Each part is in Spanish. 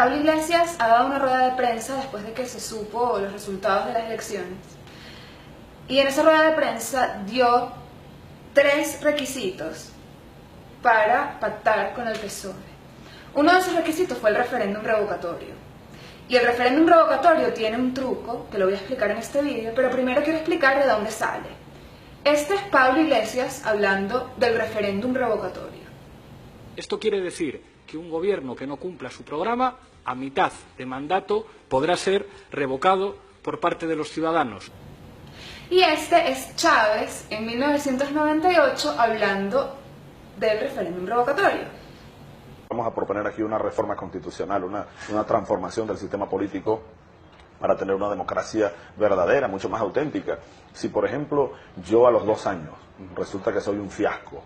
Pablo Iglesias ha dado una rueda de prensa después de que se supo los resultados de las elecciones. Y en esa rueda de prensa dio 3 requisitos para pactar con el PSOE. Uno de esos requisitos fue el referéndum revocatorio. Y el referéndum revocatorio tiene un truco, que lo voy a explicar en este vídeo, pero primero quiero explicar de dónde sale. Este es Pablo Iglesias hablando del referéndum revocatorio. Esto quiere decir que un gobierno que no cumpla su programa, a mitad de mandato, podrá ser revocado por parte de los ciudadanos. Y este es Chávez en 1998 hablando del referéndum revocatorio. Vamos a proponer aquí una reforma constitucional, una transformación del sistema político para tener una democracia verdadera, mucho más auténtica. Si, por ejemplo, yo a los 2 años resulta que soy un fiasco,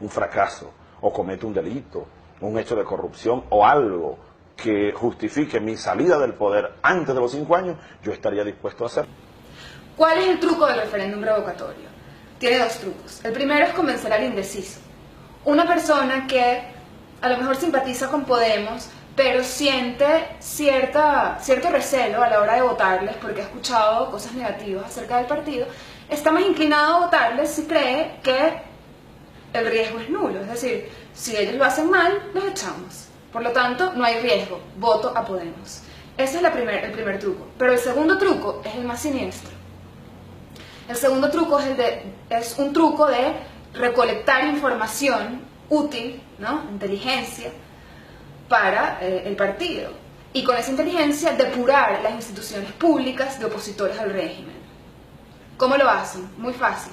un fracaso, o cometo un delito, un hecho de corrupción o algo que justifique mi salida del poder antes de los 5 años, yo estaría dispuesto a hacerlo. ¿Cuál es el truco del referéndum revocatorio? Tiene 2 trucos. El primero es convencer al indeciso. Una persona que a lo mejor simpatiza con Podemos, pero siente cierto recelo a la hora de votarles porque ha escuchado cosas negativas acerca del partido, está más inclinado a votarles si cree que el riesgo es nulo. Es decir, si ellos lo hacen mal, los echamos. Por lo tanto, no hay riesgo. Voto a Podemos. Ese es el primer truco. Pero el segundo truco es el más siniestro. El segundo truco es un truco de recolectar información útil, ¿no? Inteligencia, para el partido. Y con esa inteligencia depurar las instituciones públicas de opositores al régimen. ¿Cómo lo hacen? Muy fácil.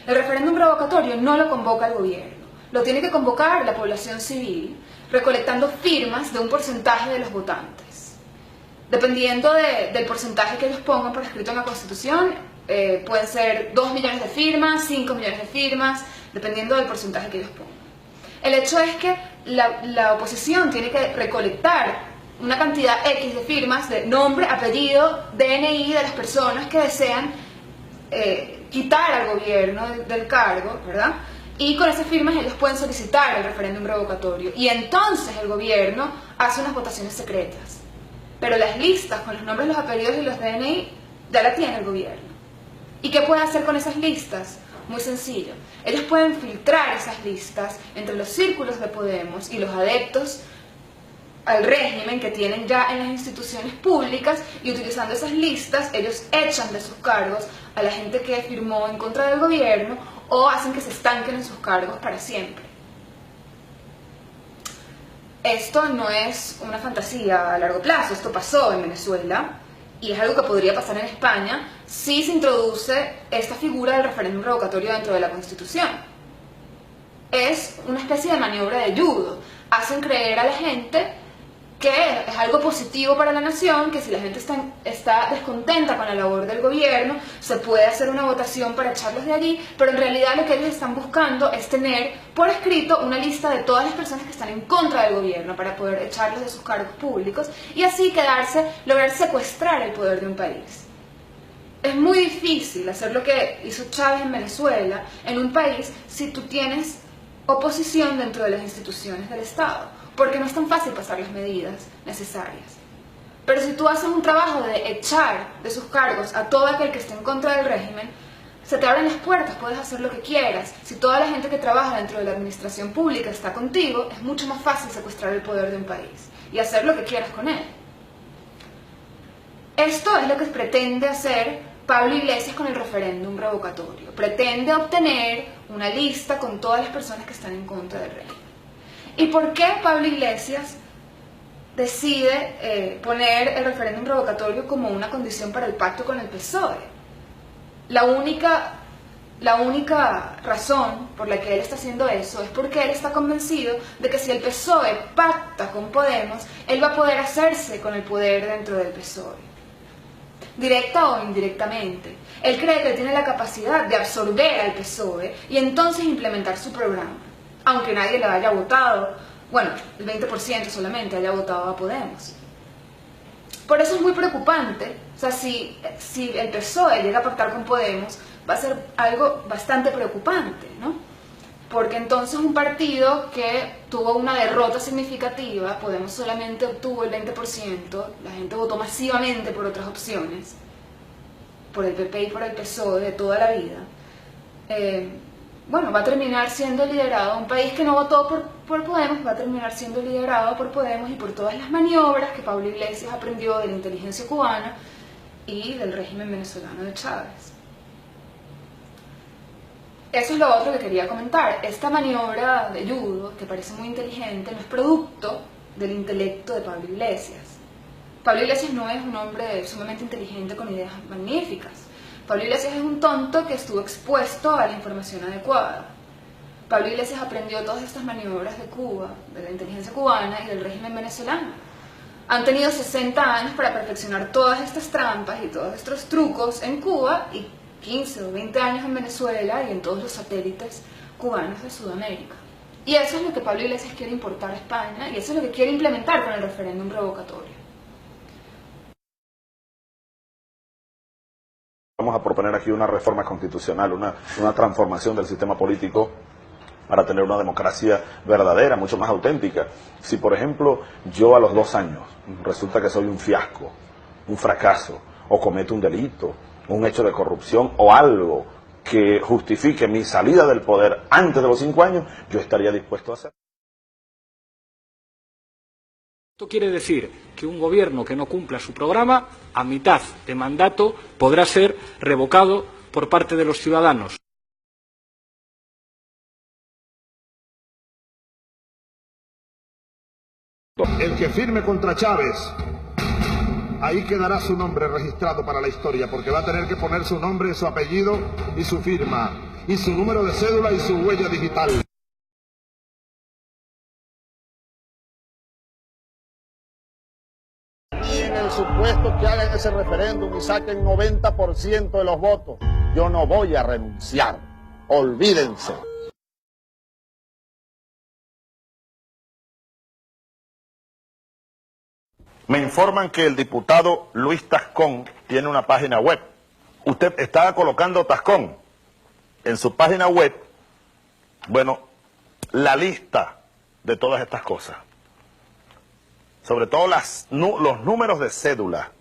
El referéndum revocatorio no lo convoca el gobierno. Lo tiene que convocar la población civil, recolectando firmas de un porcentaje de los votantes. Dependiendo del porcentaje que ellos pongan por escrito en la Constitución, pueden ser 2 millones de firmas, 5 millones de firmas, dependiendo del porcentaje que ellos pongan. El hecho es que la oposición tiene que recolectar una cantidad X de firmas de nombre, apellido, DNI de las personas que desean quitar al gobierno del cargo, ¿verdad? Y con esas firmas ellos pueden solicitar el referéndum revocatorio. Y entonces el gobierno hace unas votaciones secretas. Pero las listas con los nombres, los apellidos y los DNI ya la tiene el gobierno. ¿Y qué puede hacer con esas listas? Muy sencillo. Ellos pueden filtrar esas listas entre los círculos de Podemos y los adeptos al régimen que tienen ya en las instituciones públicas, y utilizando esas listas ellos echan de sus cargos a la gente que firmó en contra del gobierno o hacen que se estanquen en sus cargos para siempre. Esto no es una fantasía a largo plazo, esto pasó en Venezuela y es algo que podría pasar en España si se introduce esta figura del referéndum revocatorio dentro de la Constitución. Es una especie de maniobra de judo. Hacen creer a la gente que es algo positivo para la nación, que si la gente está descontenta con la labor del gobierno, se puede hacer una votación para echarlos de allí, pero en realidad lo que ellos están buscando es tener por escrito una lista de todas las personas que están en contra del gobierno para poder echarlos de sus cargos públicos y así lograr secuestrar el poder de un país. Es muy difícil hacer lo que hizo Chávez en Venezuela en un país si tú tienes oposición dentro de las instituciones del Estado, porque no es tan fácil pasar las medidas necesarias. Pero si tú haces un trabajo de echar de sus cargos a todo aquel que esté en contra del régimen, se te abren las puertas, puedes hacer lo que quieras. Si toda la gente que trabaja dentro de la administración pública está contigo, es mucho más fácil secuestrar el poder de un país y hacer lo que quieras con él. Esto es lo que pretende hacer Pablo Iglesias con el referéndum revocatorio. Pretende obtener una lista con todas las personas que están en contra del régimen. ¿Y por qué Pablo Iglesias decide poner el referéndum revocatorio como una condición para el pacto con el PSOE? La única razón por la que él está haciendo eso es porque él está convencido de que si el PSOE pacta con Podemos, él va a poder hacerse con el poder dentro del PSOE, directa o indirectamente. Él cree que tiene la capacidad de absorber al PSOE y entonces implementar su programa, aunque nadie le haya votado, bueno, el 20% solamente haya votado a Podemos. Por eso es muy preocupante, o sea, si el PSOE llega a pactar con Podemos, va a ser algo bastante preocupante, ¿no? porque entonces un partido que tuvo una derrota significativa, Podemos solamente obtuvo el 20%, la gente votó masivamente por otras opciones, por el PP y por el PSOE de toda la vida, bueno, va a terminar siendo liderado, un país que no votó por Podemos va a terminar siendo liderado por Podemos y por todas las maniobras que Pablo Iglesias aprendió de la inteligencia cubana y del régimen venezolano de Chávez. Eso es lo otro que quería comentar. Esta maniobra de judo, que parece muy inteligente, no es producto del intelecto de Pablo Iglesias. Pablo Iglesias no es un hombre sumamente inteligente con ideas magníficas. Pablo Iglesias es un tonto que estuvo expuesto a la información adecuada. Pablo Iglesias aprendió todas estas maniobras de Cuba, de la inteligencia cubana y del régimen venezolano. Han tenido 60 años para perfeccionar todas estas trampas y todos estos trucos en Cuba y 15 o 20 años en Venezuela y en todos los satélites cubanos de Sudamérica. Y eso es lo que Pablo Iglesias quiere importar a España y eso es lo que quiere implementar con el referéndum revocatorio. Vamos a proponer aquí una reforma constitucional, una transformación del sistema político para tener una democracia verdadera, mucho más auténtica. Si, por ejemplo, yo a los 2 años resulta que soy un fiasco, un fracaso, o cometo un delito, un hecho de corrupción o algo que justifique mi salida del poder antes de los 5 años, yo estaría dispuesto a hacer. Esto quiere decir que un gobierno que no cumpla su programa, a mitad de mandato, podrá ser revocado por parte de los ciudadanos. El que firme contra Chávez, ahí quedará su nombre registrado para la historia, porque va a tener que poner su nombre, su apellido y su firma, y su número de cédula y su huella digital. Y en el supuesto que hagan ese referéndum y saquen 90% de los votos, yo no voy a renunciar. Olvídense. Me informan que el diputado Luis Tascón tiene una página web. Usted estaba colocando Tascón en su página web, bueno, la lista de todas estas cosas. Sobre todo los números de cédula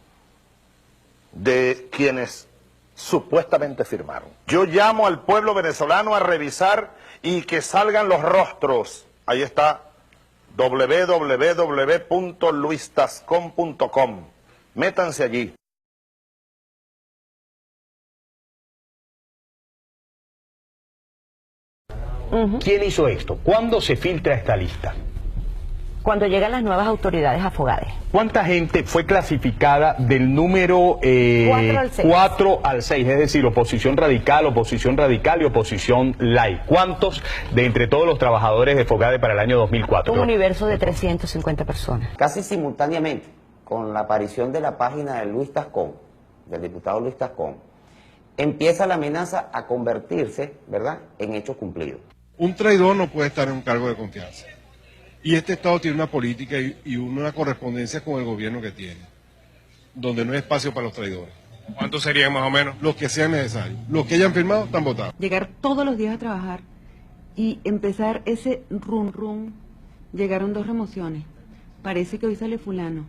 de quienes supuestamente firmaron. Yo llamo al pueblo venezolano a revisar y que salgan los rostros. Ahí está. www.luistascon.com. Métanse allí. ¿Quién hizo esto? ¿Cuándo se filtra esta lista? Cuando llegan las nuevas autoridades a Fogades. ¿Cuánta gente fue clasificada del número 4 al 6? Es decir, oposición radical y oposición light. ¿Cuántos de entre todos los trabajadores de Fogades para el año 2004? Un universo de 350 personas. Casi simultáneamente con la aparición de la página de Luis Tascón, del diputado Luis Tascón, empieza la amenaza a convertirse, ¿verdad?, en hechos cumplidos. Un traidor no puede estar en un cargo de confianza. Y este Estado tiene una política y una correspondencia con el gobierno que tiene, donde no hay espacio para los traidores. ¿Cuántos serían más o menos? Los que sean necesarios. Los que hayan firmado están votados. Llegar todos los días a trabajar y empezar ese rum. Llegaron 2 remociones. Parece que hoy sale fulano.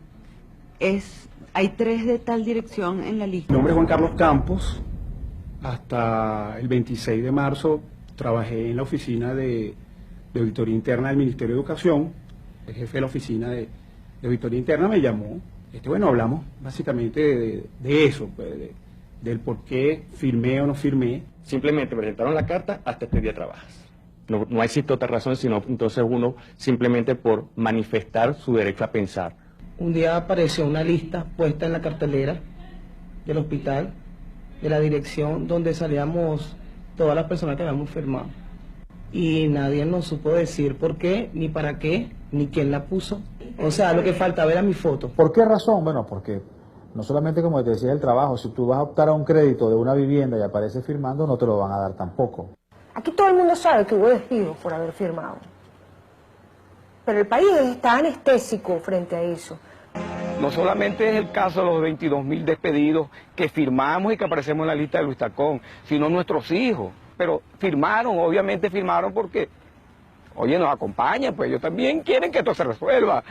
Hay 3 de tal dirección en la lista. Mi nombre es Juan Carlos Campos. Hasta el 26 de marzo trabajé en la oficina de Auditoría Interna del Ministerio de Educación. El jefe de la oficina de Auditoría Interna me llamó. Bueno, hablamos básicamente de eso, pues, del por qué firmé o no firmé. Simplemente presentaron la carta, hasta este día trabajas. No existe otra razón, sino entonces uno simplemente por manifestar su derecho a pensar. Un día apareció una lista puesta en la cartelera del hospital, de la dirección donde salíamos todas las personas que habíamos firmado. Y nadie nos supo decir por qué, ni para qué, ni quién la puso. O sea, lo que faltaba era mi foto. ¿Por qué razón? Bueno, porque no solamente, como te decía, el trabajo, si tú vas a optar a un crédito de una vivienda y apareces firmando, no te lo van a dar tampoco. Aquí todo el mundo sabe que hubo despidos por haber firmado. Pero el país está anestésico frente a eso. No solamente es el caso de los 22.000 despedidos que firmamos y que aparecemos en la lista de Luis Tascón, sino nuestros hijos. pero firmaron, obviamente firmaron porque, oye, nos acompañan, pues ellos también quieren que esto se resuelva.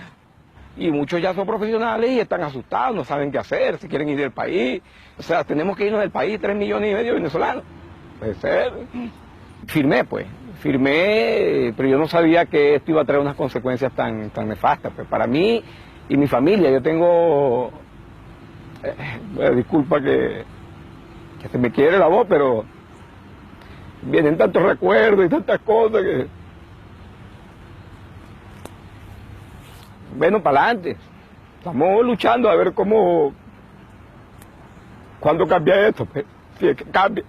Y muchos ya son profesionales y están asustados, no saben qué hacer, si quieren ir del país. O sea, tenemos que irnos del país, 3,5 millones de venezolanos. Puede ser. Firmé, pero yo no sabía que esto iba a traer unas consecuencias tan nefastas. Pues para mí y mi familia, yo tengo, disculpa que se me quiere la voz, pero vienen tantos recuerdos y tantas cosas que... Bueno, para adelante. Estamos luchando a ver cuándo cambia esto, pues, si es que cambia.